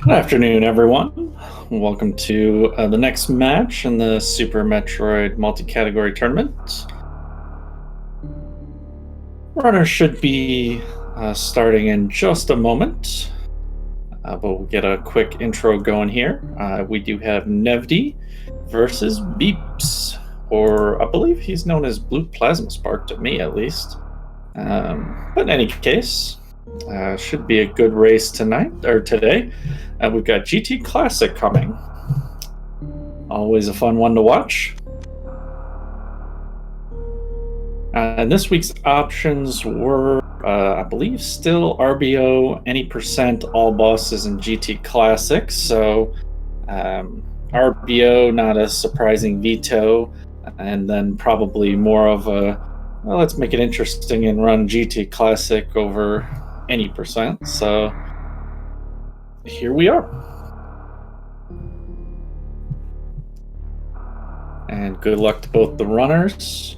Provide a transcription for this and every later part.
Good afternoon, everyone. Welcome to the next match in the Super Metroid multi-category tournament. Runners should be starting in just a moment, but we'll get a quick intro going here. We do have Nevdi versus Beeps, or I believe he's known as Blue Plasma Spark to me, at least. But in any case, should be a good race tonight or today. We've got GT Classic coming. Always a fun one to watch. And this week's options were, I believe, still RBO, any percent, all bosses, and GT Classic. So RBO, not a surprising veto, and then probably more of a, well, let's make it interesting and run GT Classic over any percent. So here we are. And good luck to both the runners.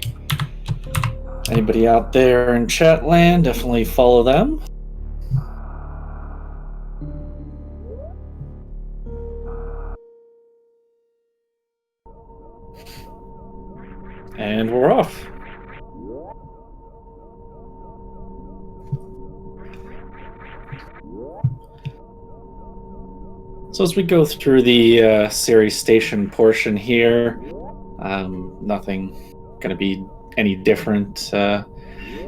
Anybody out there in chat land, definitely follow them. And we're off. So as we go through the series station portion here, nothing going to be any different than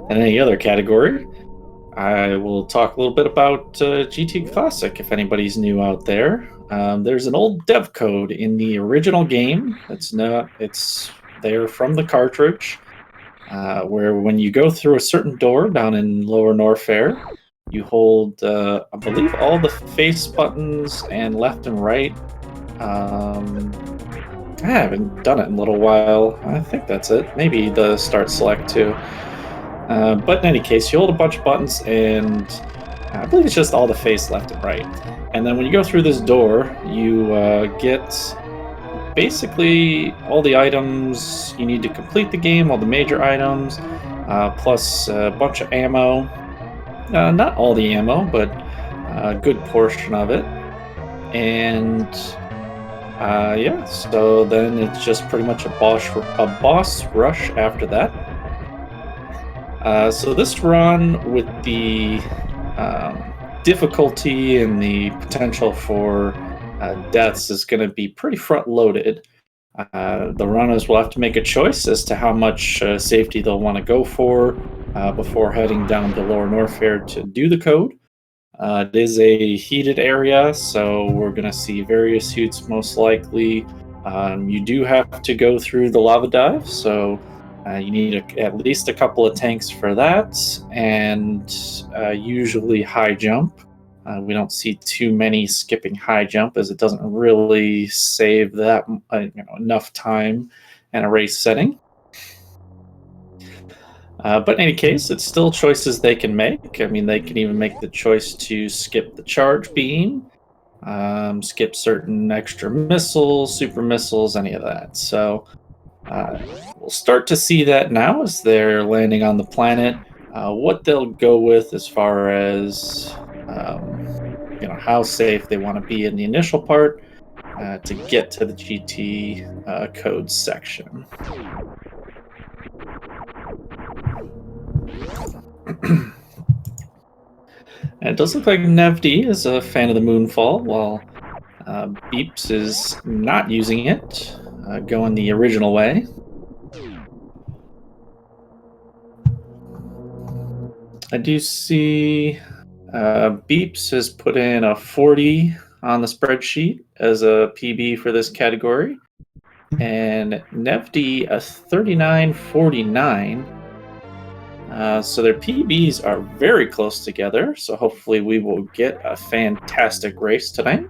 any other category. I will talk a little bit about GT Classic if anybody's new out there. There's an old dev code in the original game. It's there from the cartridge, where when you go through a certain door down in Lower Norfair, you hold, I believe, all the face buttons and left and right. I haven't done it in a little while. I think that's it. Maybe the start select too. But in any case, you hold a bunch of buttons, and I believe it's just all the face left and right. And then when you go through this door, you get basically all the items you need to complete the game, all the major items, plus a bunch of ammo. Not all the ammo, but a good portion of it. And yeah, so then it's just pretty much a boss rush after that. So this run, with the difficulty and the potential for deaths, is going to be pretty front loaded. The runners will have to make a choice as to how much safety they'll want to go for before heading down to Lower Norfair to do the code. It is a heated area, so we're going to see various heats most likely. You do have to go through the lava dive, so you need at least a couple of tanks for that, and usually high jump. We don't see too many skipping high jump, as it doesn't really save that enough time in a race setting. But in any case, it's still choices they can make. I mean, they can even make the choice to skip the charge beam, skip certain extra missiles, super missiles, any of that. So we'll start to see that now as they're landing on the planet. What they'll go with as far as how safe they want to be in the initial part to get to the GT code section. And it does look like Nevdi is a fan of the Moonfall, while Beeps is not using it, going the original way. I do see Beeps has put in a 40 on the spreadsheet as a PB for this category, and Nevdi a 39.49. So their PBs are very close together, so hopefully we will get a fantastic race tonight.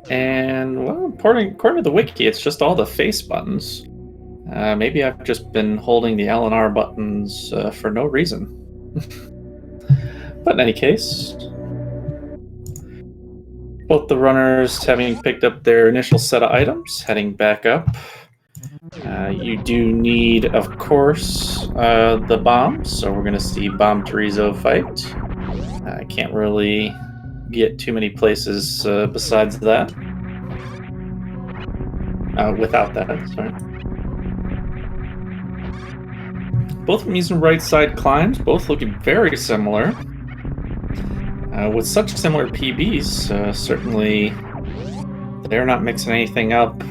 And, well, according to the wiki, it's just all the face buttons. Maybe I've just been holding the L and R buttons for no reason. But in any case, both the runners having picked up their initial set of items, heading back up. You do need, of course, the bombs, so we're going to see Bomb Torizo fight. I can't really get too many places besides that. Without that, sorry. Both of them using right side climbs, both looking very similar. With such similar PBs, certainly they're not mixing anything up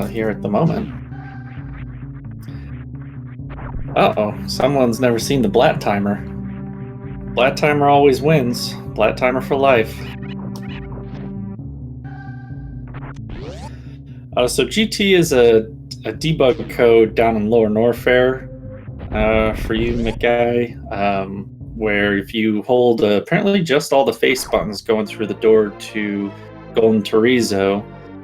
here at the moment. Uh-oh, someone's never seen the Blat Timer. Blat Timer always wins. Blat Timer for life. So GT is a debug code down in Lower Norfair for you, McGuy, where if you hold apparently just all the face buttons going through the door to Golden Torizo,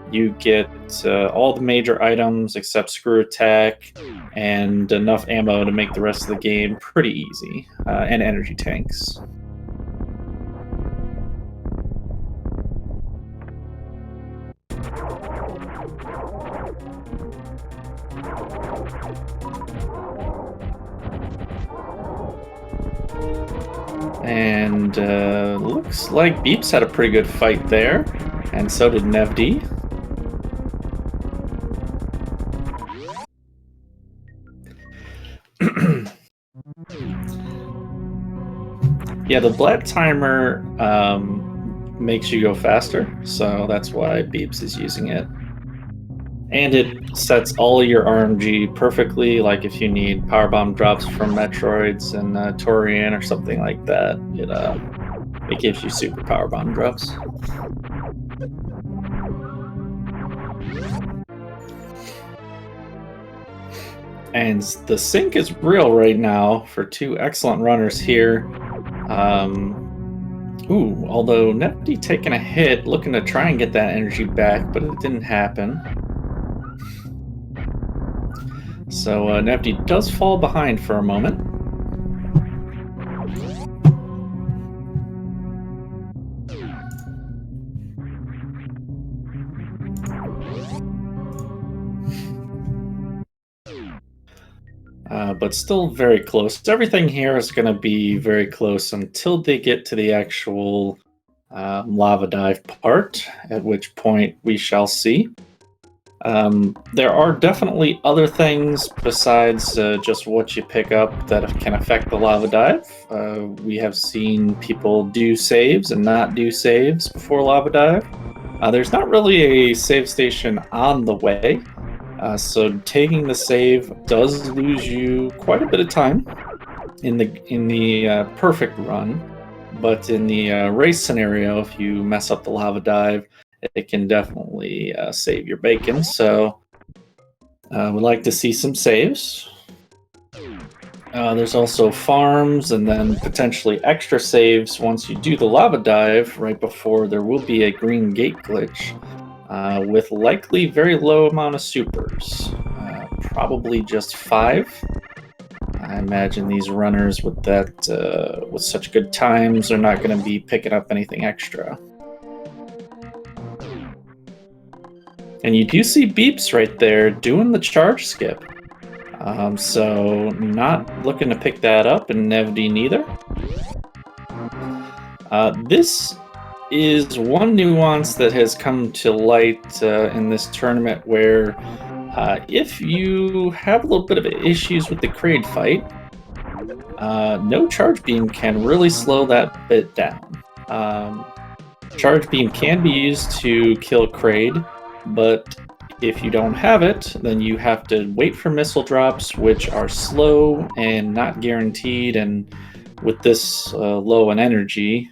you get all the major items except Screw Attack and enough ammo to make the rest of the game pretty easy, and energy tanks. And looks like Beeps had a pretty good fight there, and so did Nevdi. Yeah, the Blat Timer makes you go faster, so that's why Beeps is using it. And it sets all of your RNG perfectly, like if you need powerbomb drops from Metroids and Torian or something like that, it gives you super powerbomb drops. And the sync is real right now for two excellent runners here. Although Nevdi taking a hit, looking to try and get that energy back, but it didn't happen. So Nevdi does fall behind for a moment. But still very close. Everything here is going to be very close until they get to the actual lava dive part, at which point we shall see. There are definitely other things besides just what you pick up that can affect the lava dive. We have seen people do saves and not do saves before lava dive. There's not really a save station on the way, so taking the save does lose you quite a bit of time in the perfect run. But in the race scenario, if you mess up the lava dive, it can definitely save your bacon. So we'd like to see some saves. There's also farms and then potentially extra saves once you do the lava dive right before there will be a green gate glitch with likely very low amount of supers. Probably just 5. I imagine these runners with with such good times are not going to be picking up anything extra. And you do see Beeps right there doing the charge skip. So not looking to pick that up, and Nevdi neither. This is one nuance that has come to light in this tournament where if you have a little bit of issues with the Kraid fight, no charge beam can really slow that bit down. Charge beam can be used to kill Kraid, but if you don't have it, then you have to wait for missile drops, which are slow and not guaranteed, and with this low in energy,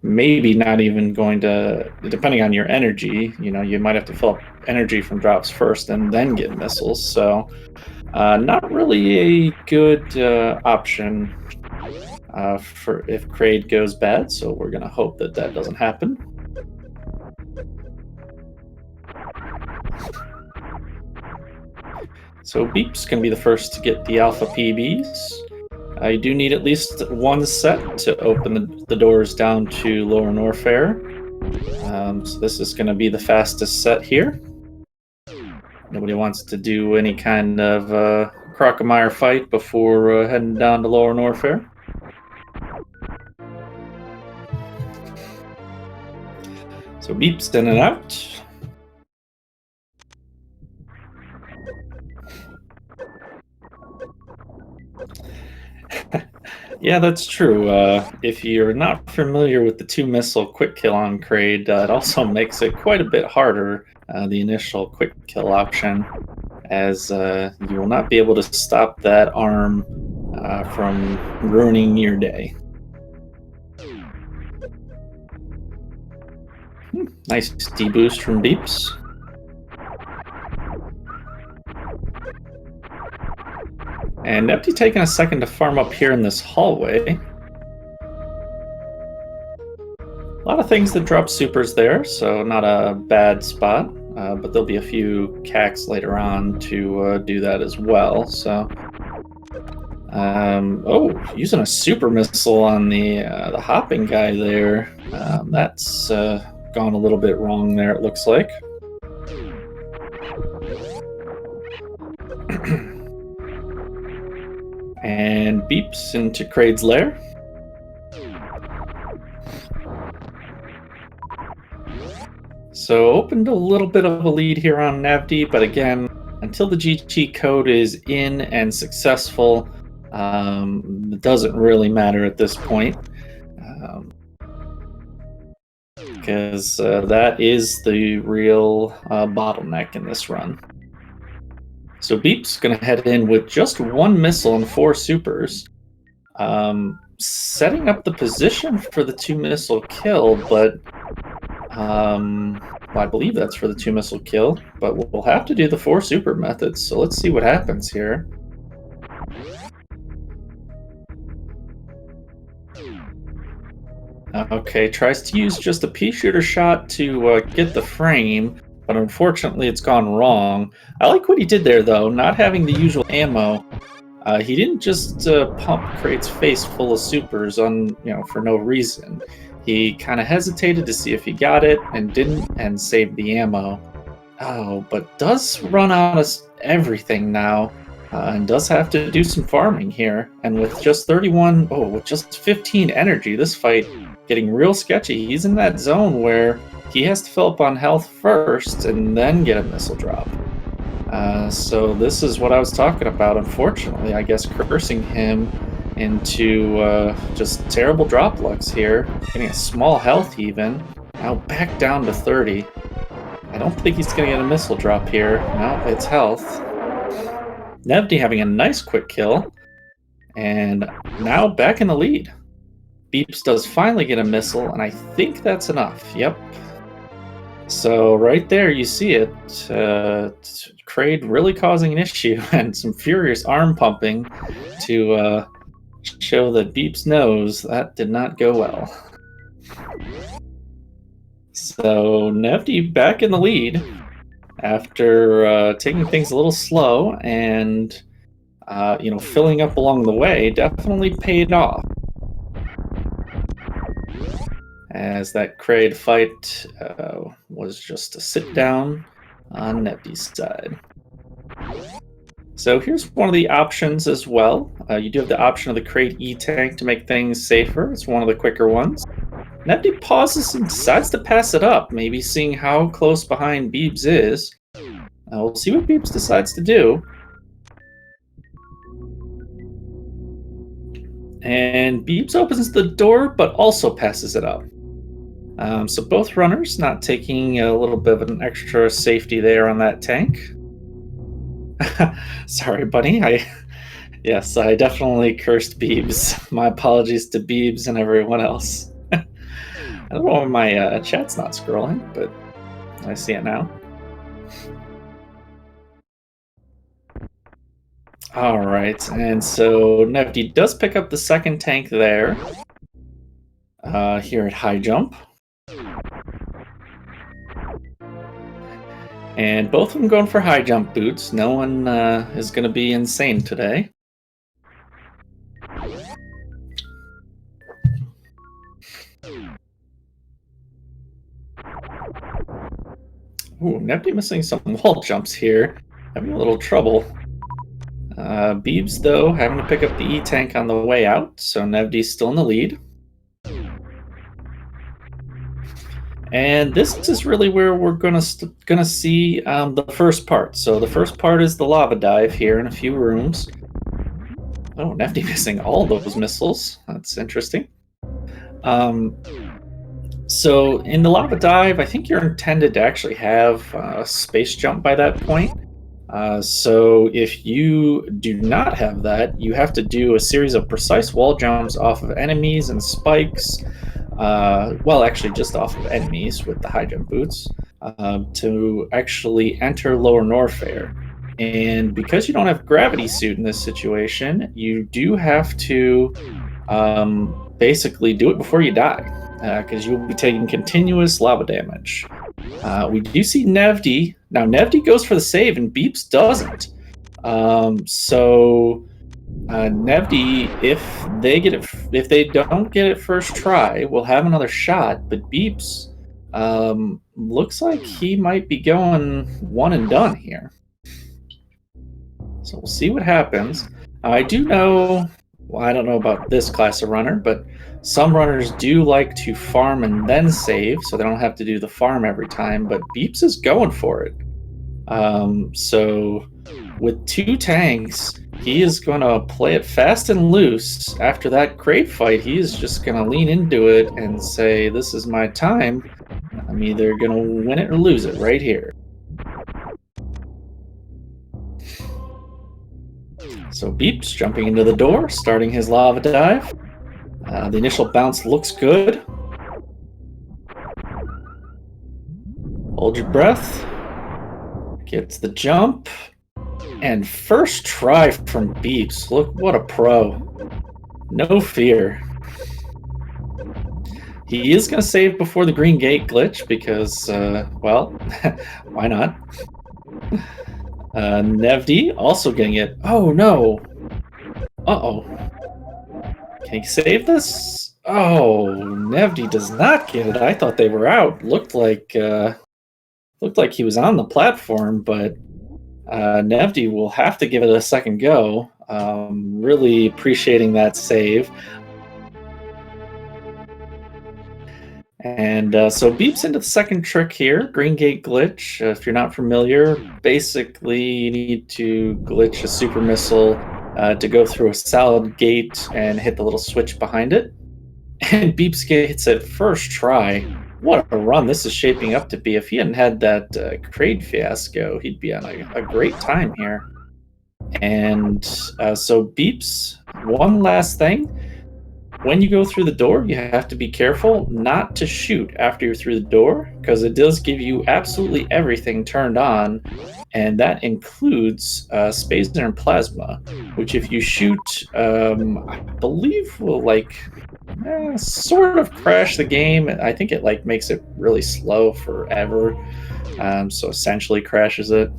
maybe not even going to, depending on your energy, you might have to fill up energy from drops first and then get missiles, so not really a good option for if Kraid goes bad, so we're going to hope that doesn't happen. So Beep's going to be the first to get the Alpha PBs. You do need at least one set to open the doors down to Lower Norfair. So this is going to be the fastest set here. Nobody wants to do any kind of crocomire fight before heading down to Lower Norfair. So Beep's in and out. Yeah, that's true. If you're not familiar with the 2-missile quick kill on Kraid, it also makes it quite a bit harder, the initial quick kill option, as you will not be able to stop that arm from ruining your day. Nice D-boost from Beeps. And Nevdi taking a second to farm up here in this hallway. A lot of things that drop supers there, so not a bad spot. But there'll be a few cacks later on to do that as well. So, using a super missile on the hopping guy there. That's gone a little bit wrong there, it looks like. And Beeps into Kraid's lair. So opened a little bit of a lead here on Nevdi, but again, until the GT code is in and successful, it doesn't really matter at this point. Because that is the real bottleneck in this run. So Beep's going to head in with just one missile and 4 supers, setting up the position for the 2-missile kill, but well, I believe that's for the 2-missile kill, but we'll have to do the 4 super methods, so let's see what happens here. Okay, tries to use just a pea-shooter shot to get the frame, but unfortunately it's gone wrong. I like what he did there, though, not having the usual ammo. He didn't just pump Kraid's face full of supers for no reason. He kind of hesitated to see if he got it and didn't, and saved the ammo. Oh, but does run out of everything now, and does have to do some farming here. And with just 15 energy, this fight getting real sketchy. He's in that zone where he has to fill up on health first and then get a missile drop. So this is what I was talking about, unfortunately, I guess, cursing him into just terrible drop lucks here. Getting a small health even. Now back down to 30. I don't think he's going to get a missile drop here. No, it's health. Nevdi having a nice quick kill. And now back in the lead. Beeps does finally get a missile, and I think that's enough. Yep. So right there you see it. Kraid really causing an issue, and some furious arm pumping to show that Beeps knows that did not go well. So Nevdi back in the lead after taking things a little slow and filling up along the way definitely paid off. As that Kraid fight was just a sit down on Nevdi's side. So here's one of the options as well. You do have the option of the Kraid E-Tank to make things safer. It's one of the quicker ones. Nevdi pauses and decides to pass it up, maybe seeing how close behind Beebs is. We'll see what Beebs decides to do. And Beebs opens the door, but also passes it up. So both runners not taking a little bit of an extra safety there on that tank. Sorry, buddy. Yes, I definitely cursed Beebs. My apologies to Beebs and everyone else. I don't know why my chat's not scrolling, but I see it now. All right, and so Nevdi does pick up the second tank there. Here at high jump. And both of them going for high jump boots. No one is going to be insane today. Ooh, Nevdi missing some wall jumps here. Having a little trouble. Beebs, though, having to pick up the E-Tank on the way out, so Nevdi's still in the lead. And this is really where we're gonna see the first part. So the first part is the lava dive here in a few rooms. Oh, Nevdi missing all those missiles. That's interesting. So in the lava dive, I think you're intended to actually have a space jump by that point. So if you do not have that, you have to do a series of precise wall jumps off of enemies and spikes. Well, actually just off of enemies with the high jump boots to actually enter Lower Norfair. And because you don't have gravity suit in this situation, you do have to basically do it before you die, because you will be taking continuous lava damage. We do see Nevdi. Now, Nevdi goes for the save, and Beeps doesn't. Nevdi, if they don't get it first try, will have another shot. But Beeps looks like he might be going one and done here. So we'll see what happens. I do know. Well, I don't know about this class of runner, but some runners do like to farm and then save, so they don't have to do the farm every time. But Beeps is going for it. So with 2 tanks, he is going to play it fast and loose. After that great fight, he is just going to lean into it and say, this is my time. I'm either going to win it or lose it right here. So Beeps jumping into the door, starting his lava dive. The initial bounce looks good. Hold your breath. Gets the jump. And first try from Beeps. Look, what a pro. No fear. He is going to save before the green gate glitch because, well, why not? Nevdi also getting it. Oh, no. Uh-oh. Can he save this? Oh, Nevdi does not get it. I thought they were out. Looked like he was on the platform, but Nevdi will have to give it a second go. Really appreciating that save. And so Beeps into the second trick here, Green Gate glitch. If you're not familiar, basically you need to glitch a super missile to go through a solid gate and hit the little switch behind it. And Beeps gets it first try. What a run this is shaping up to be. If he hadn't had that Kraid fiasco, he'd be on a great time here. And so Beeps, one last thing. When you go through the door, you have to be careful not to shoot after you're through the door, because it does give you absolutely everything turned on, and that includes Spacer and Plasma, which if you shoot, I believe will sort of crash the game. I think it makes it really slow forever, so essentially crashes it.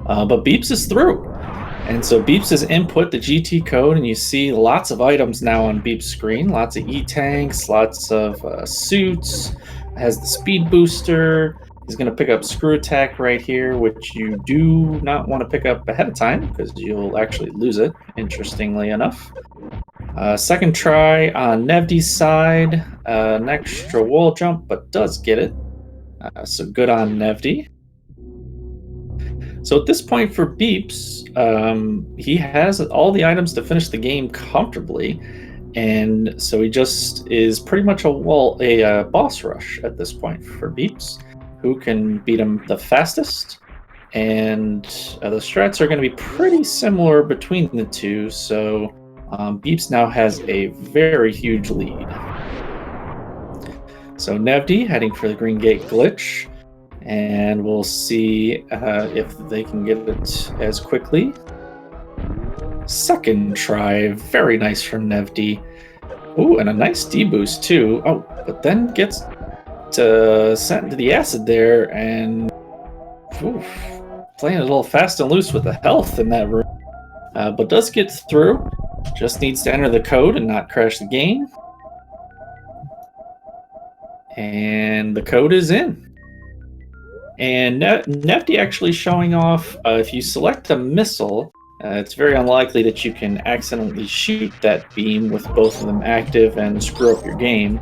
But Beeps is through. And so Beeps has input the GT code, and you see lots of items now on Beeps' screen. Lots of E-tanks, lots of suits. Has the speed booster. He's going to pick up screw attack right here, which you do not want to pick up ahead of time because you'll actually lose it, interestingly enough. Second try on Nevdi's side. An extra wall jump, but does get it. So good on Nevdi. So at this point for Beeps, he has all the items to finish the game comfortably, and so he just is pretty much a boss rush at this point for Beeps, who can beat him the fastest. And the strats are going to be pretty similar between the two, so Beeps now has a very huge lead. So Nevdi heading for the Green Gate glitch. And we'll see if they can get it as quickly. Second try, very nice from Nevdi. Ooh, and a nice D-boost too. Oh, but then gets sent into the acid there, and oof, playing a little fast and loose with the health in that room, but does get through. Just needs to enter the code and not crash the game. And the code is in. And Nevdi actually showing off, if you select a missile, it's very unlikely that you can accidentally shoot that beam with both of them active and screw up your game.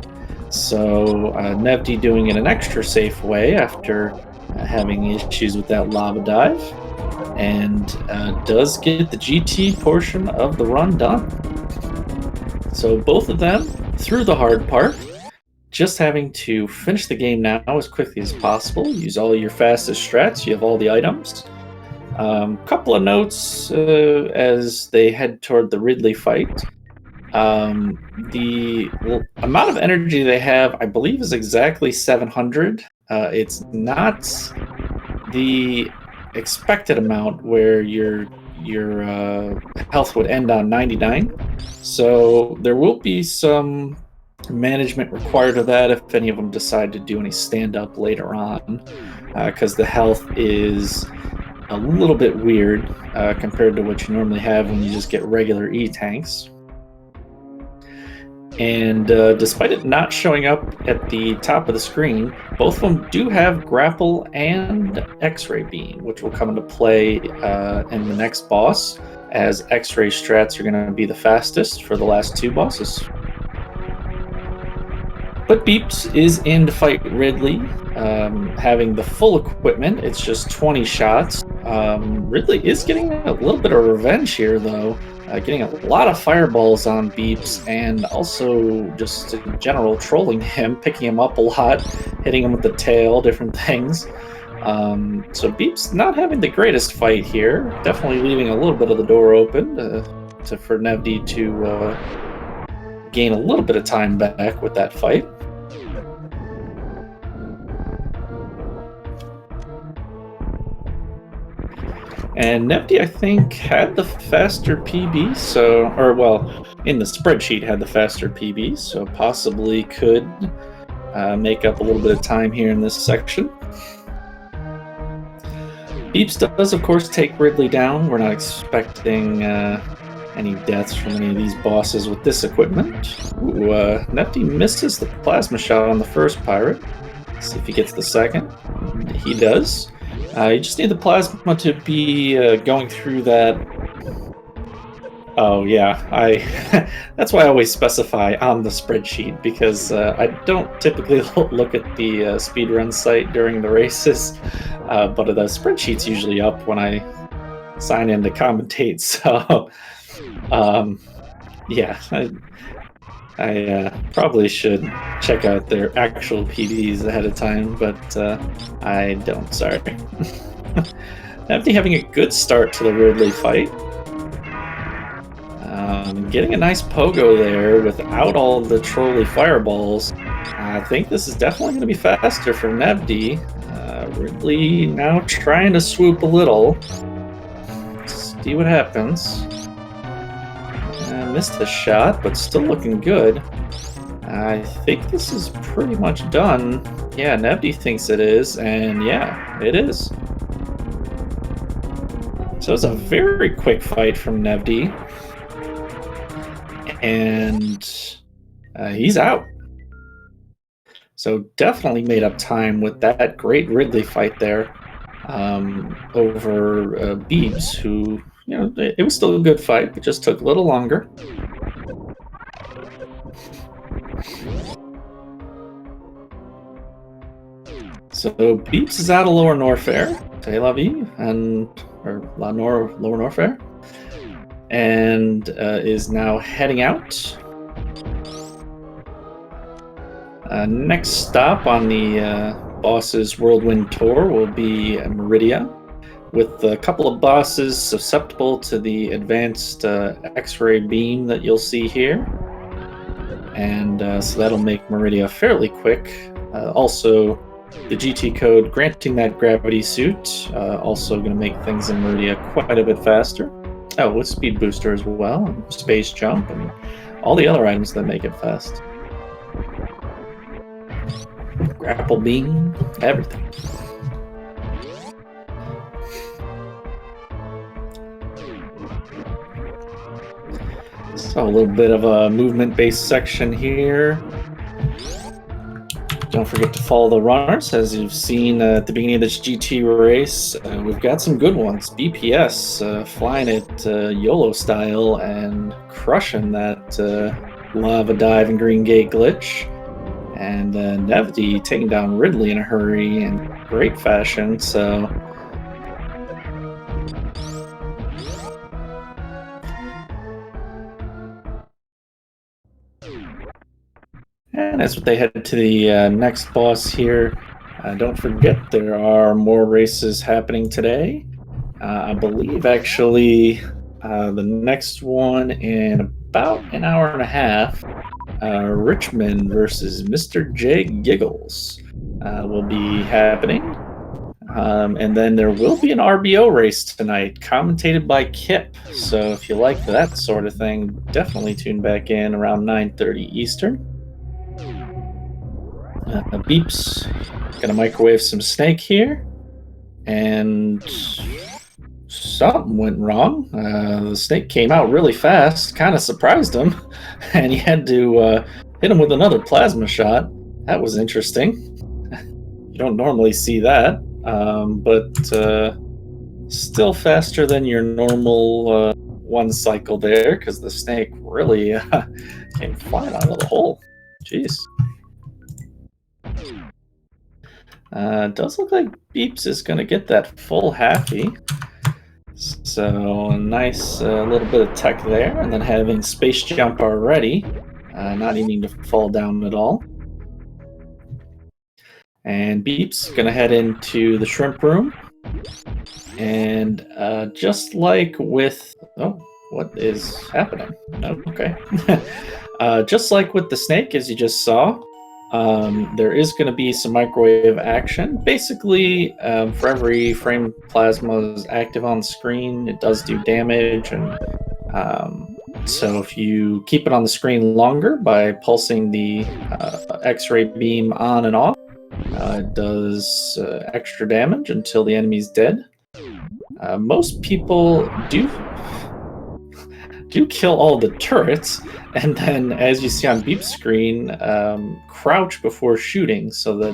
So Nevdi doing it an extra safe way after having issues with that lava dive, and does get the GT portion of the run done. So both of them through the hard part. Just having to finish the game now as quickly as possible. Use all your fastest strats. You have all the items. Couple of notes as they head toward the Ridley fight. The amount of energy they have, I believe, is exactly 700. It's not the expected amount where your health would end on 99. So there will be some management required of that if any of them decide to do any stand-up later on, because the health is a little bit weird compared to what you normally have when you just get regular E-tanks. And despite it not showing up at the top of the screen, both of them do have grapple and X-ray beam, which will come into play in the next boss, as X-ray strats are going to be the fastest for the last two bosses. But Beeps is in to fight Ridley, having the full equipment. It's just 20 shots. Ridley is getting a little bit of revenge here, though. Getting a lot of fireballs on Beeps, and also just in general trolling him, picking him up a lot, hitting him with the tail, different things. So Beeps not having the greatest fight here. Definitely leaving a little bit of the door open for Nevdi to gain a little bit of time back with that fight. And Nevdi, I think, had the faster PB, in the spreadsheet had the faster PB, so possibly could make up a little bit of time here in this section. Beeps does, of course, take Ridley down. We're not expecting any deaths from any of these bosses with this equipment. Ooh, Nevdi misses the plasma shot on the first pirate. Let's see if he gets the second. He does. You just need the plasma to be going through that. Oh yeah, that's why I always specify on the spreadsheet, because I don't typically look at the speedrun site during the races, but the spreadsheet's usually up when I sign in to commentate. So yeah, I probably should check out their actual PBs ahead of time, but I don't, sorry. Nevdi having a good start to the Ridley fight. Getting a nice pogo there without all the trolly fireballs. I think this is definitely going to be faster for Nevdi. Ridley now trying to swoop a little. See what happens. Missed the shot, but still looking good. I think this is pretty much done. Yeah, Nevdi thinks it is, and yeah, it is. So it's a very quick fight from Nevdi. And he's out. So definitely made up time with that great Ridley fight there over Beebs, who, you know, it was still a good fight, but just took a little longer. So Beeps is out of Lower Norfair, C'est la vie, or Lower Norfair, and is now heading out. Next stop on the boss's Whirlwind Tour will be Meridia, with a couple of bosses susceptible to the advanced X-ray beam that you'll see here. And so that'll make Meridia fairly quick. Also, the GT code granting that gravity suit, also going to make things in Meridia quite a bit faster. Oh, with speed booster as well, and space jump, and all the other items that make it fast. Grapple beam, everything. So a little bit of a movement-based section here. Don't forget to follow the runners. As you've seen at the beginning of this GT race, we've got some good ones. BPS flying it YOLO style and crushing that lava dive and green gate glitch. And Nevdi taking down Ridley in a hurry in great fashion. So and as they head to the next boss here, don't forget there are more races happening today. I believe actually the next one in about an hour and a half, Richmond versus Mr. J Giggles will be happening. And then there will be an RBO race tonight, commentated by Kip. So if you like that sort of thing, definitely tune back in around 9:30 Eastern. Beeps gonna microwave some snake here, and something went wrong. The snake came out really fast, kind of surprised him, and he had to hit him with another plasma shot. That was interesting. You don't normally see that, but still faster than your normal one cycle there, because the snake really came flying out of the hole. Jeez. Does look like Beeps is going to get that full halfie. So a nice little bit of tech there, and then having space jump already, not needing to fall down at all. And Beeps going to head into the shrimp room. And just like with... Oh, what is happening? Oh, okay. Just like with the snake, as you just saw, there is going to be some microwave action. Basically, for every frame plasma is active on the screen, it does do damage. And so if you keep it on the screen longer by pulsing the X-ray beam on and off, it does extra damage until the enemy's dead. Most people do kill all the turrets, and then, as you see on Beep's screen, crouch before shooting so that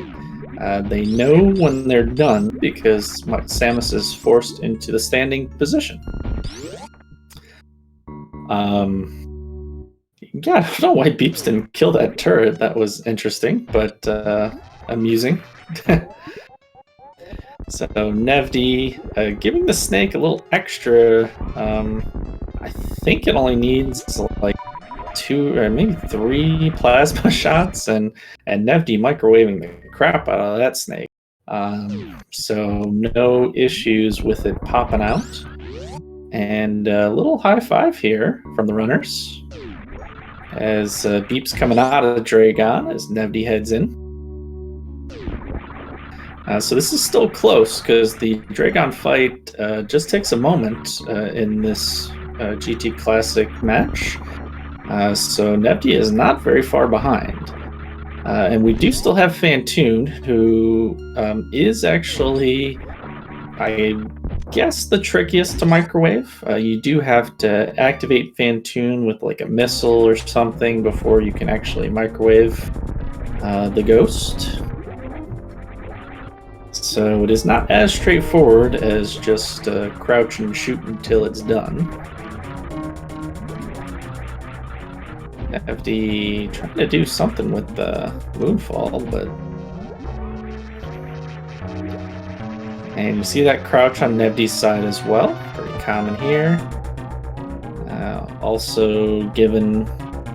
they know when they're done, because Samus is forced into the standing position. Yeah, I don't know why Beeps didn't kill that turret. That was interesting, but amusing. So Nevdi giving the snake a little extra. I think it only needs like 2 or maybe 3 plasma shots, and Nevdi microwaving the crap out of that snake. So no issues with it popping out. And a little high five here from the runners as Beep's coming out of the Dragon as Nevdi heads in. So this is still close because the Dragon fight just takes a moment in this GT Classic match. So Nevdi is not very far behind. And we do still have Fantoon, who is actually, I guess, the trickiest to microwave. You do have to activate Fantoon with like a missile or something before you can actually microwave the ghost. So it is not as straightforward as just crouch and shoot until it's done. Nevdi trying to do something with the moonfall, but... And you see that crouch on Nevdi's side as well. Pretty common here. Also given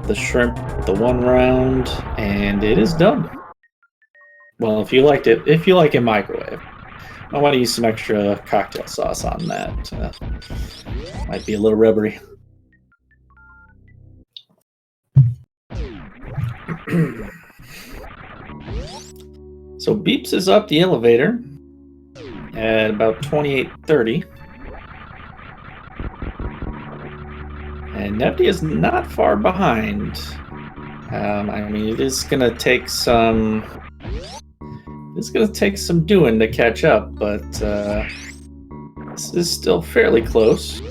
the shrimp the 1 round, and it is done. Well, if you like it microwave. I want to use some extra cocktail sauce on that. Might be a little rubbery. So Beeps is up the elevator at about 28:30. And Nevdi is not far behind. I mean, it is going to take some... It's going to take some doing to catch up, but this is still fairly close.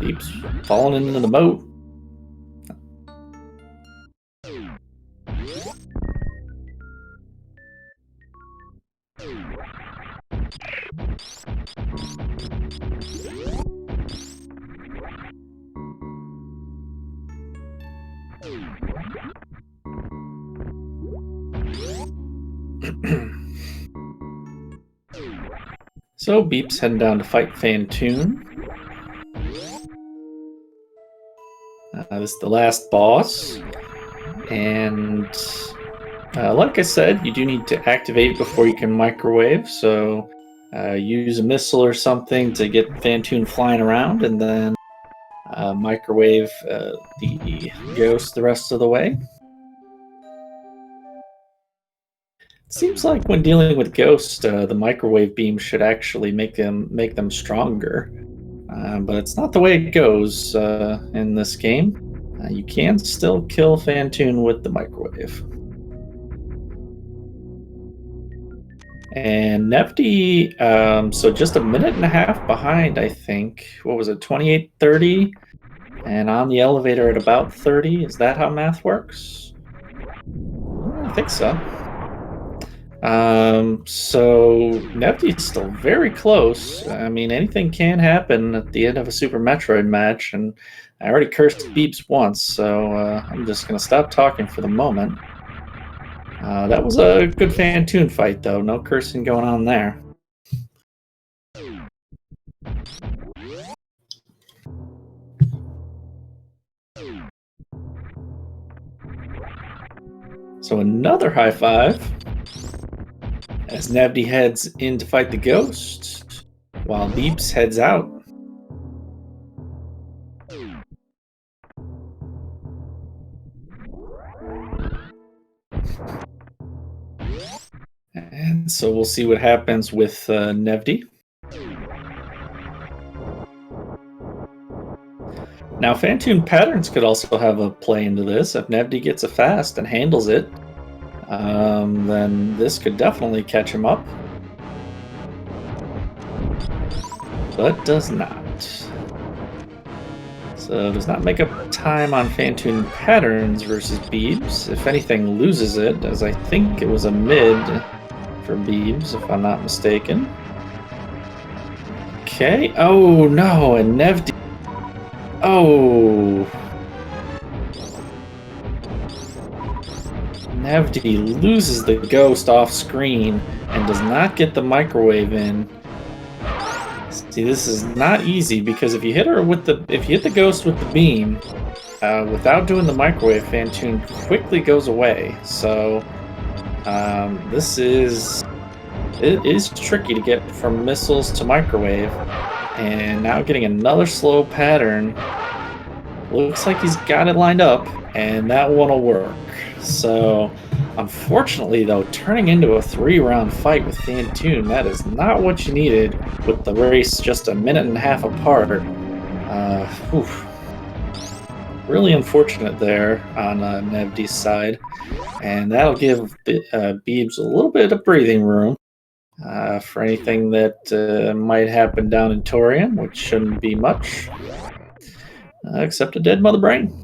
Beep's falling into the moat. So Beep's heading down to fight Fantoon. This is the last boss. And like I said, you do need to activate before you can microwave. So use a missile or something to get Fantoon flying around, and then microwave the ghost the rest of the way. It seems like when dealing with ghosts, the microwave beam should actually make them stronger. But it's not the way it goes in this game. You can still kill Fantoon with the microwave. And Nevdi, so just a minute and a half behind, I think. What was it, 28:30? And on the elevator at about 30. Is that how math works? I think so. So Nevdi's still very close. I mean, anything can happen at the end of a Super Metroid match, and I already cursed Beeps once, so I'm just gonna stop talking for the moment. That was a good Fantoon fight, though. No cursing going on there. So another high five as Nevdi heads in to fight the ghost, while Beeps heads out. And so we'll see what happens with Nevdi. Now, Fantoon patterns could also have a play into this. If Nevdi gets a fast and handles it, then this could definitely catch him up. But does not. So does not make up time on Fantoon patterns versus Beebs. If anything, loses it, as I think it was a mid for Beebs, if I'm not mistaken. Okay. Oh no, and Nevdi. Oh. Nevdi loses the ghost off screen and does not get the microwave in. See, this is not easy because if you hit the ghost with the beam without doing the microwave, Fantoon quickly goes away. So it is tricky to get from missiles to microwave, and now getting another slow pattern. Looks like he's got it lined up, and that one will work. So, unfortunately, though, turning into a 3-round fight with Fantoon, that is not what you needed with the race just a minute and a half apart. Really unfortunate there on Nevdi's side, and that'll give Beebs a little bit of breathing room for anything that might happen down in Torium, which shouldn't be much, except a dead mother brain.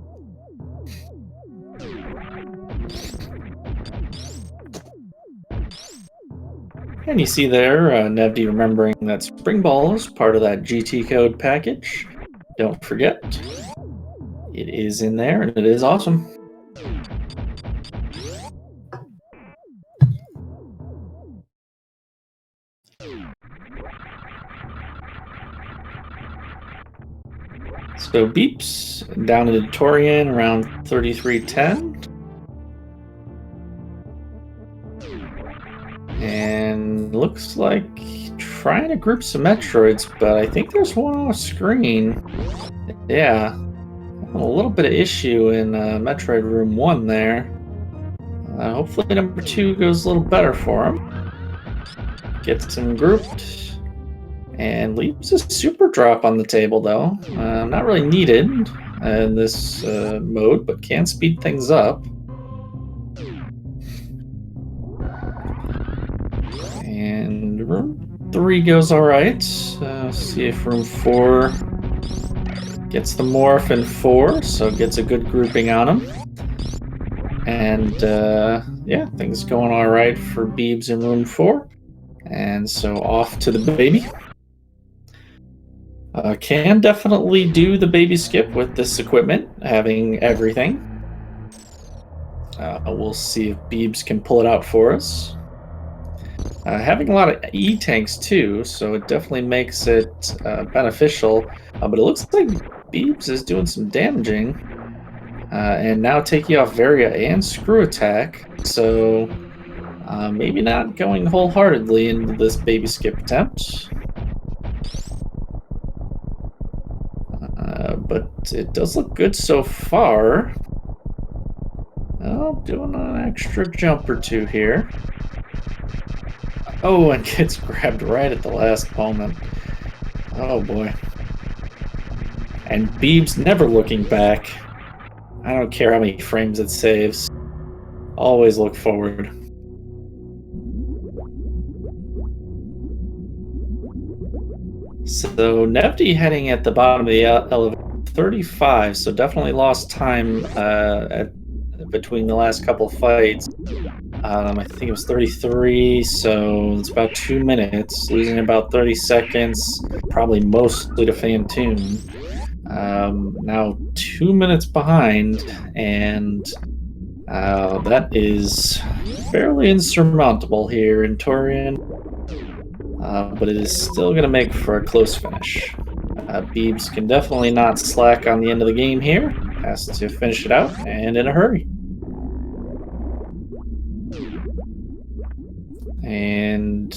And you see there, Nevdi remembering that Spring Ball is part of that GT code package. Don't forget, it is in there, and it is awesome. So Beeps down into Torian around 3310. And looks like trying to group some Metroids, but I think there's one off screen. Yeah, a little bit of issue in Metroid Room 1 there. Hopefully number 2 goes a little better for him. Gets him grouped. And leaves a super drop on the table, though. Not really needed in this mode, but can speed things up. And room 3 goes alright. See if room 4 Gets the morph in 4, so gets a good grouping on him. And yeah, things going all right for Beebs in room 4. And so off to the baby. Can definitely do the baby skip with this equipment, having everything. We'll see if Beebs can pull it out for us. Having a lot of E-tanks too, so it definitely makes it beneficial. But it looks like Beebs is doing some damaging. And now taking off Varia and Screw Attack, so maybe not going wholeheartedly into this baby skip attempt. But it does look good so far. Oh, doing an extra jump or two here. Oh, and gets grabbed right at the last moment. Oh boy. And Beebs never looking back. I don't care how many frames it saves. Always look forward. So Nevdi heading at the bottom of the elevator, 35, so definitely lost time between the last couple fights. I think it was 33, so it's about 2 minutes, losing about 30 seconds, probably mostly to Fantoon. Now 2 minutes behind, and that is fairly insurmountable here in Torian. But it is still going to make for a close finish. Beebs can definitely not slack on the end of the game here. Has to finish it out, and in a hurry. And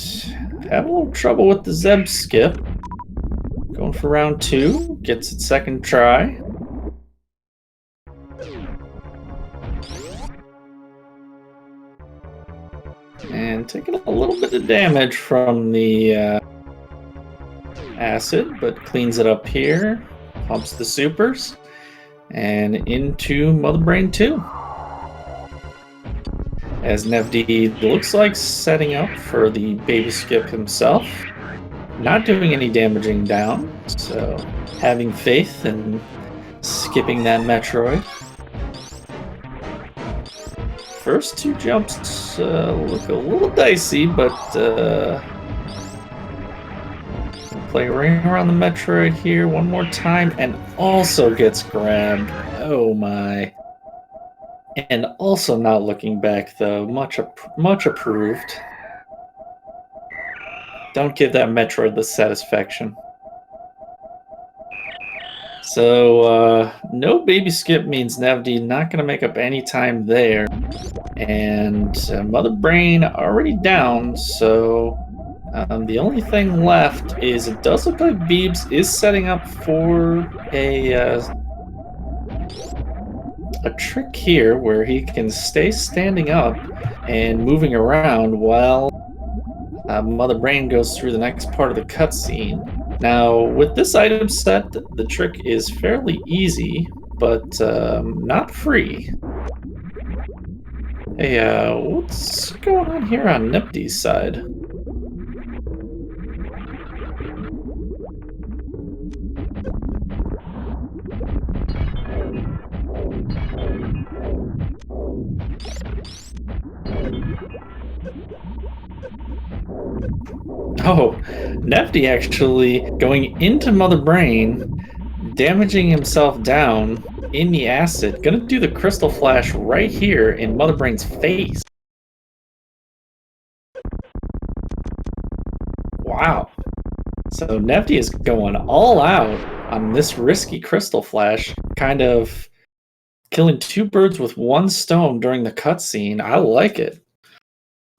have a little trouble with the Zeb skip. Going for round 2, gets its second try. And taking a little bit of damage from the acid, but cleans it up here. Pumps the supers. And into Mother Brain 2. As Nevdi looks like setting up for the baby skip himself. Not doing any damaging down, so having faith in skipping that Metroid. First 2 jumps look a little dicey, but play ring around the Metroid here one more time, and also gets grabbed. Oh my. And also not looking back though, much approved. Don't give that Metroid the satisfaction. So, no baby skip means Nevdi not going to make up any time there. And Mother Brain already down, so the only thing left is it does look like Beebs is setting up for a trick here where he can stay standing up and moving around while Mother Brain goes through the next part of the cutscene. Now, with this item set, the trick is fairly easy, but not free. Hey, what's going on here on Nevdi's side? Oh, Nevdi actually going into Mother Brain, damaging himself down in the acid. Gonna do the crystal flash right here in Mother Brain's face. Wow. So Nevdi is going all out on this risky crystal flash, kind of killing 2 birds with 1 stone during the cutscene. I like it.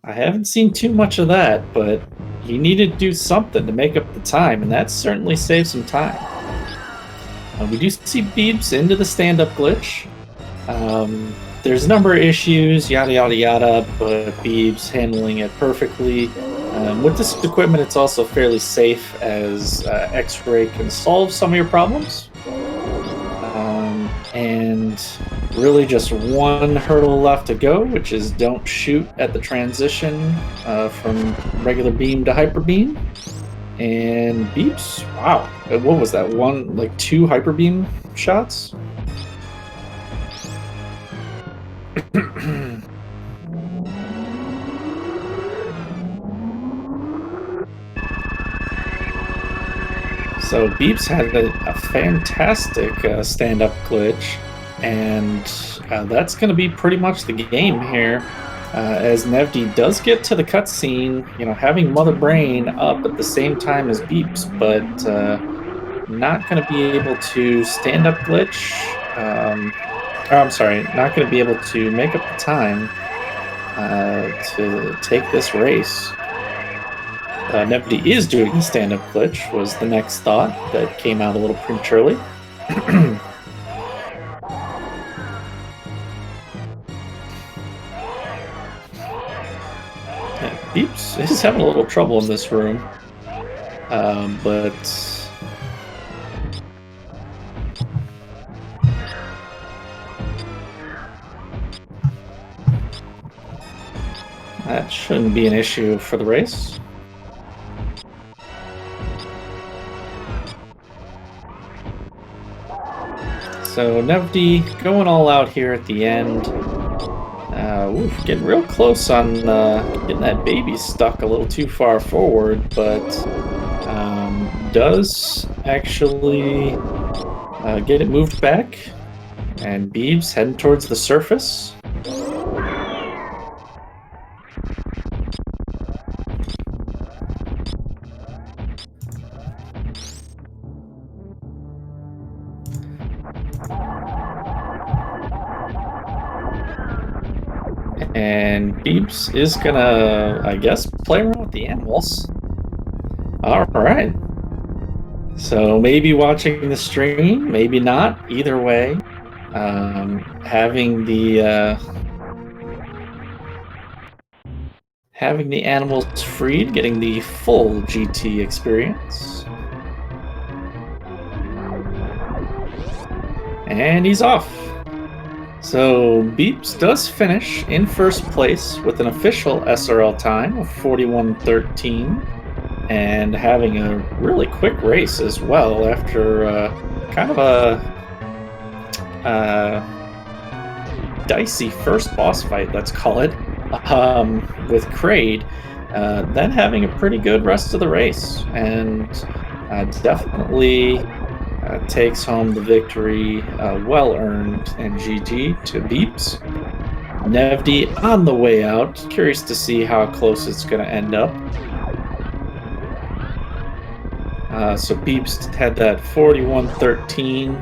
I haven't seen too much of that, but he needed to do something to make up the time, and that certainly saved some time. We do see Beebs into the stand-up glitch. There's a number of issues, yada yada yada, but Beebs handling it perfectly. With this equipment, it's also fairly safe, as X-Ray can solve some of your problems. And really just 1 hurdle left to go, which is don't shoot at the transition from regular beam to hyper beam. And Beeps, wow. What was that? One, like 2 hyper beam shots? So Beeps had a fantastic stand-up glitch, and that's going to be pretty much the game here. As Nevdi does get to the cutscene, having Mother Brain up at the same time as Beeps, but not going to be able to stand-up glitch. I'm sorry, not going to be able to make up the time to take this race. Nevdi is doing the stand-up glitch, was the next thought that came out a little prematurely. Beeps is having a little trouble in this room, but that shouldn't be an issue for the race. So Nevdi going all out here at the end. Getting real close on getting that baby stuck a little too far forward, but does actually get it moved back. And Beebs heading towards the surface. And Beeps is gonna, I guess, play around with the animals. Alright. So maybe watching the stream, maybe not. Either way, having the animals freed, getting the full GT experience. And he's off. So Beeps does finish in first place with an official SRL time of 41:13, and having a really quick race as well after kind of a dicey first boss fight, let's call it, with Kraid, then having a pretty good rest of the race, and definitely takes home the victory, well earned, and GG to Beeps. Nevdi on the way out. Curious to see how close it's going to end up. So Beeps had that 41:13,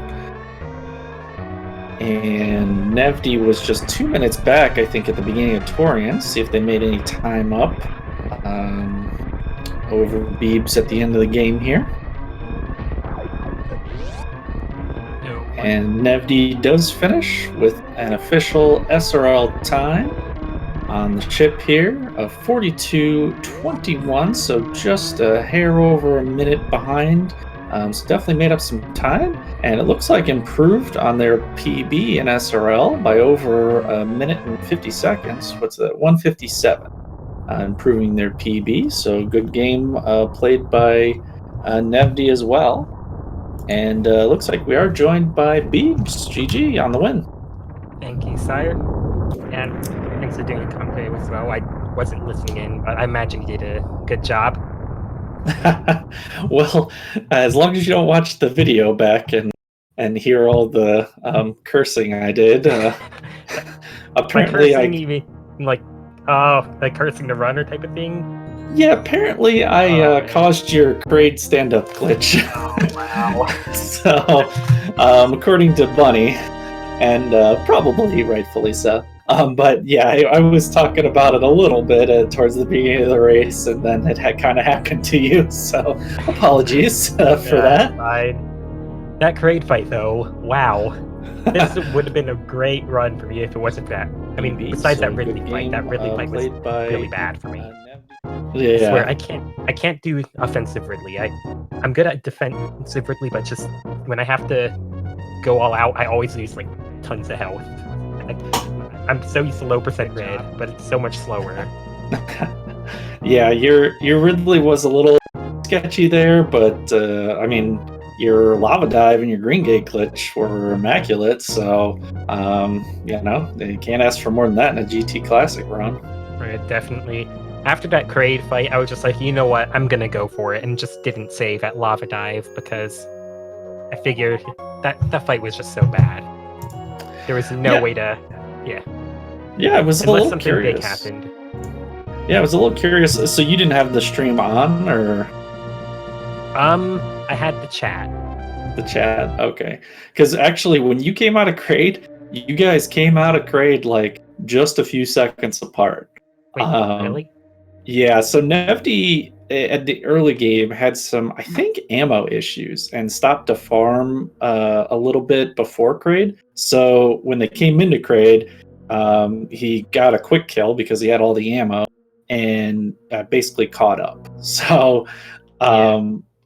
and Nevdi was just 2 minutes back, I think, at the beginning of Torian. See if they made any time up over Beeps at the end of the game here. And Nevdi does finish with an official SRL time on the ship here of 42:21, so just a hair over a minute behind. So definitely made up some time, and it looks like improved on their PB in SRL by over a minute and 50 seconds. What's that? 1:57, improving their PB. So good game played by Nevdi as well. And looks like we are joined by Beebs. GG on the win. Thank you, sire. And thanks for doing the commentary as well. I wasn't listening in, but I imagine you did a good job. Well, as long as you don't watch the video back and hear all the cursing I did. Apparently, like cursing the runner type of thing. Yeah, apparently I caused your Kraid stand-up glitch. Oh, wow. So, according to Bunny, and probably rightfully so. But yeah, I was talking about it a little bit towards the beginning of the race, and then it had kind of happened to you. So, apologies for that. Fine. That Kraid fight, though, wow. This would have been a great run for me if it wasn't that. I mean, besides that Ridley fight, that Ridley fight was really bad for me. Yeah. I swear, I can't do offensive Ridley. I'm good at defensive Ridley, but just when I have to go all out, I always lose like tons of health. I'm so used to low percent red, but it's so much slower. Yeah, your Ridley was a little sketchy there, but I mean, your lava dive and your green gate glitch were immaculate. So you know, you can't ask for more than that in a GT Classic run. Right, definitely. After that Kraid fight, I was just like, you know what, I'm gonna go for it, and just didn't save at Lava Dive because I figured that fight was just so bad. There was no way to, Yeah, I was a unless little something big curious. happened. Yeah, I was a little curious. So you didn't have the stream on, or I had the chat. the chat? Okay, because actually, when you came out of Kraid, you guys came out of Kraid like just a few seconds apart. Wait, really? Yeah, so Nevdi at the early game had some, I think, ammo issues and stopped to farm a little bit before Kraid. So when they came into Kraid, he got a quick kill because he had all the ammo and basically caught up. So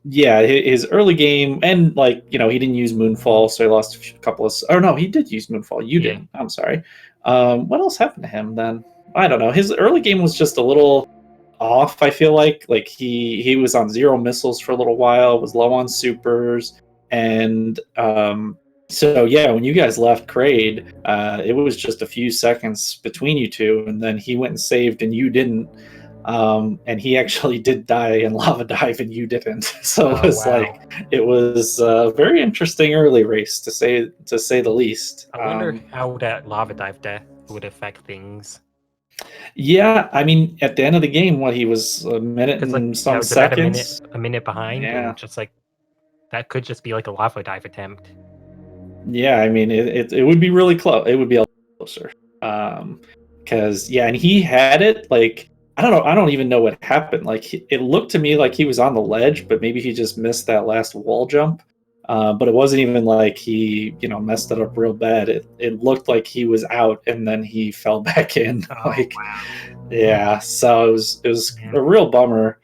yeah, his early game, and like, you know, he didn't use Moonfall, so he lost a couple of. Or no, he did use Moonfall. You didn't. I'm sorry. What else happened to him then? I don't know. His early game was just a little off. I feel like he was on 0 missiles for a little while, was low on supers, and so yeah, when you guys left Kraid, it was just a few seconds between you two, and then he went and saved, and you didn't. And he actually did die in Lava Dive, and you didn't. So it was a very interesting early race to say the least. I wonder how that Lava Dive death would affect things. Yeah, I mean, at the end of the game, what he was a minute and some seconds, about a minute behind, and just like that could just be like a Lava Dive attempt. Yeah, I mean, it would be really close. It would be a lot closer. Because yeah, and he had it like, I don't know. I don't even know what happened. Like, it looked to me like he was on the ledge, but maybe he just missed that last wall jump. But it wasn't even like he, you know, messed it up real bad. It looked like he was out and then he fell back in. Yeah. So it was a real bummer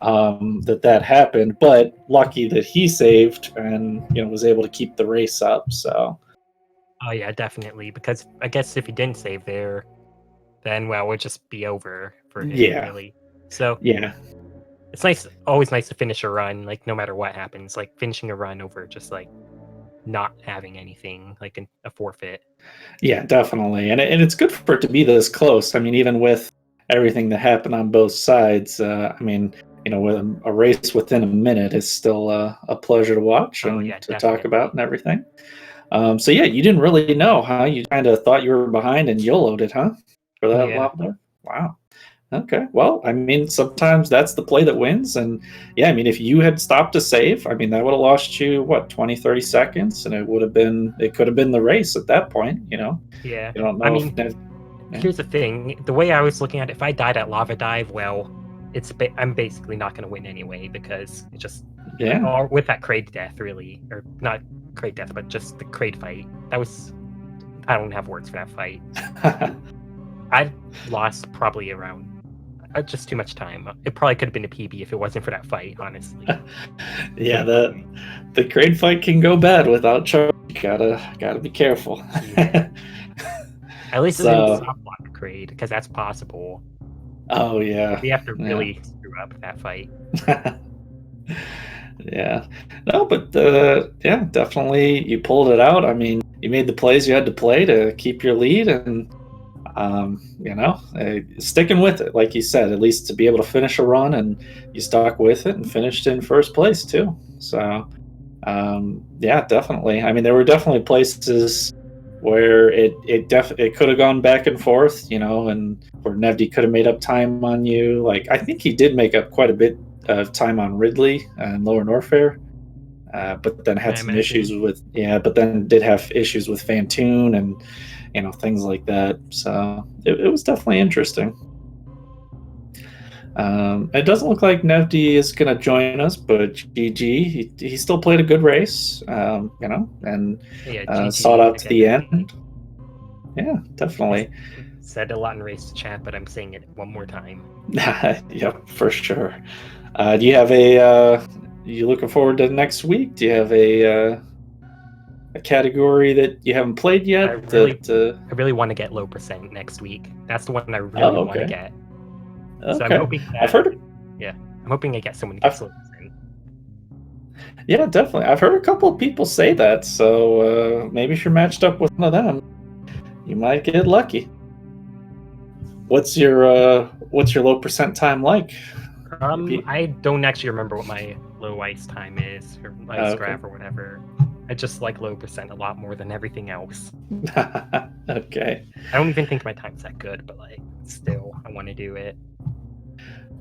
that happened. But lucky that he saved and, you know, was able to keep the race up. So. Oh yeah, definitely. Because I guess if he didn't save there, then well, it would just be over for him. Really. So yeah, it's always nice to finish a run, like no matter what happens, like finishing a run over just like not having anything, like a forfeit. Yeah, definitely, and it's good for it to be this close. I mean, even with everything that happened on both sides, I mean, you know, with a race within a minute is still a pleasure to watch and to talk about and everything. So yeah, you didn't really know, huh? You kind of thought you were behind and YOLO'd it, huh? For that lava there? Wow. Okay. Well, I mean, sometimes that's the play that wins. And yeah, I mean, if you had stopped to save, I mean, that would have lost you, what, 20, 30 seconds? And it could have been the race at that point, you know? Yeah. You don't know. I mean, here's the thing. The way I was looking at it, if I died at Lava Dive, well, I'm basically not going to win anyway because it just, or with that Kraid death, really. Or not Kraid death, but just the Kraid fight. I don't have words for that fight. I lost probably around just too much time. It probably could have been a PB if it wasn't for that fight, honestly. Yeah, the Kraid fight can go bad without charge. Gotta be careful. Yeah. At least it didn't stop block Kraid, because that's possible. Oh yeah. We have to really screw up that fight. Yeah. No, but yeah, definitely you pulled it out. I mean, you made the plays you had to play to keep your lead, and you know, sticking with it, like you said, at least to be able to finish a run, and you stuck with it and finished in first place too. So yeah, definitely. I mean, there were definitely places where it could have gone back and forth, you know, and where Nevdi could have made up time on you. Like, I think he did make up quite a bit of time on Ridley and Lower Norfair, but then had some issues with but then did have issues with Fantoon and, you know, things like that. So it was definitely interesting. It doesn't look like Nevdi is going to join us, but GG, he still played a good race, you know, and saw it out to the end. Yeah, definitely. Said a lot in race chat, but I'm saying it one more time. Yep, for sure. Do you have you looking forward to next week? Do you have a category that you haven't played yet? I really want to get low percent next week. That's the one I really want to get. Okay. So I'm hoping that, I've heard. I'm hoping I get someone to get low percent. Yeah, definitely. I've heard a couple of people say that, so maybe if you're matched up with one of them, you might get lucky. What's your low percent time like? Repeat. I don't actually remember what my low ice time is, or ice Okay. graph or whatever. I just like low percent a lot more than everything else. Okay. I don't even think my time's that good, but like, still, I want to do it.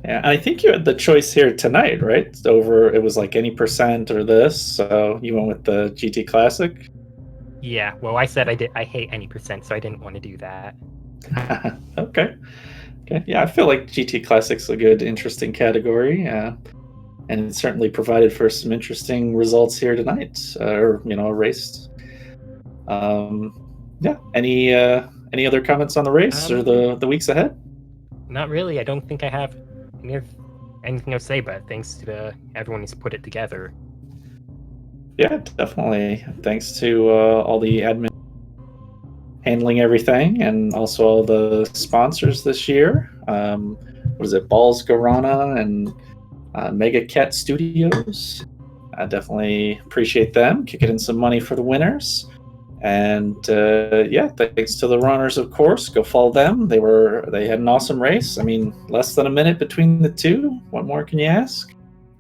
Yeah, and I think you had the choice here tonight, right? It was like any percent or this, so you went with the GT Classic. Yeah, well, I said I hate any percent, so I didn't want to do that. Okay. Okay. Yeah, I feel like GT Classic's a good, interesting category, and it certainly provided for some interesting results here tonight, or a race. Um, yeah. Any other comments on the race or the weeks ahead? Not really. I don't think I have anything to say, but thanks to everyone who's put it together. Yeah, definitely. Thanks to all the admin handling everything, and also all the sponsors this year. What is it? Balls Garana and Mega Cat Studios. I definitely appreciate them kicking in some money for the winners. And yeah, thanks to the runners, of course. Go follow them. They had an awesome race. I mean, less than a minute between the two. What more can you ask?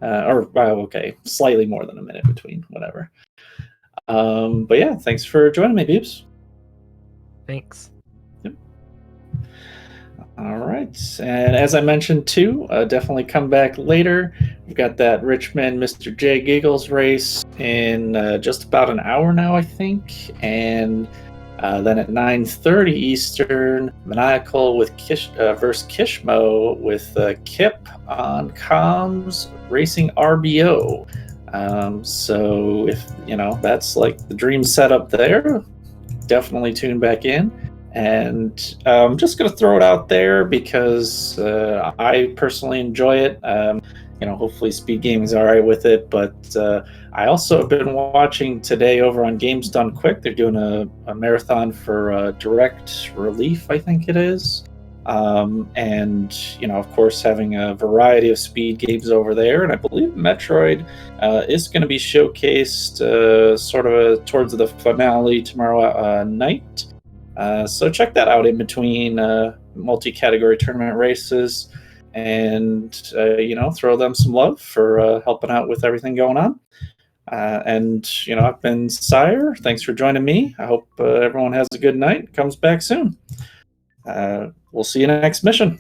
Okay, slightly more than a minute between. Whatever. But yeah, thanks for joining me, Beeps. Thanks. Yep. All right. And as I mentioned too, definitely come back later. We've got that Richmond Mr. J Giggles race in just about an hour now, I think. And then at 9:30 Eastern, Maniacal with versus Kishmo with Kip on comms racing RBO. So if that's like the dream setup there, definitely tune back in. And I'm just going to throw it out there because I personally enjoy it. Hopefully Speed Gaming's all right with it. But I also have been watching today over on Games Done Quick. They're doing a marathon for Direct Relief, I think it is. And of course, having a variety of speed games over there. And I believe Metroid is going to be showcased sort of towards the finale tomorrow night. So check that out in between multi-category tournament races, and throw them some love for helping out with everything going on. And I've been Sire. Thanks for joining me. I hope everyone has a good night. Comes back soon. We'll see you next mission.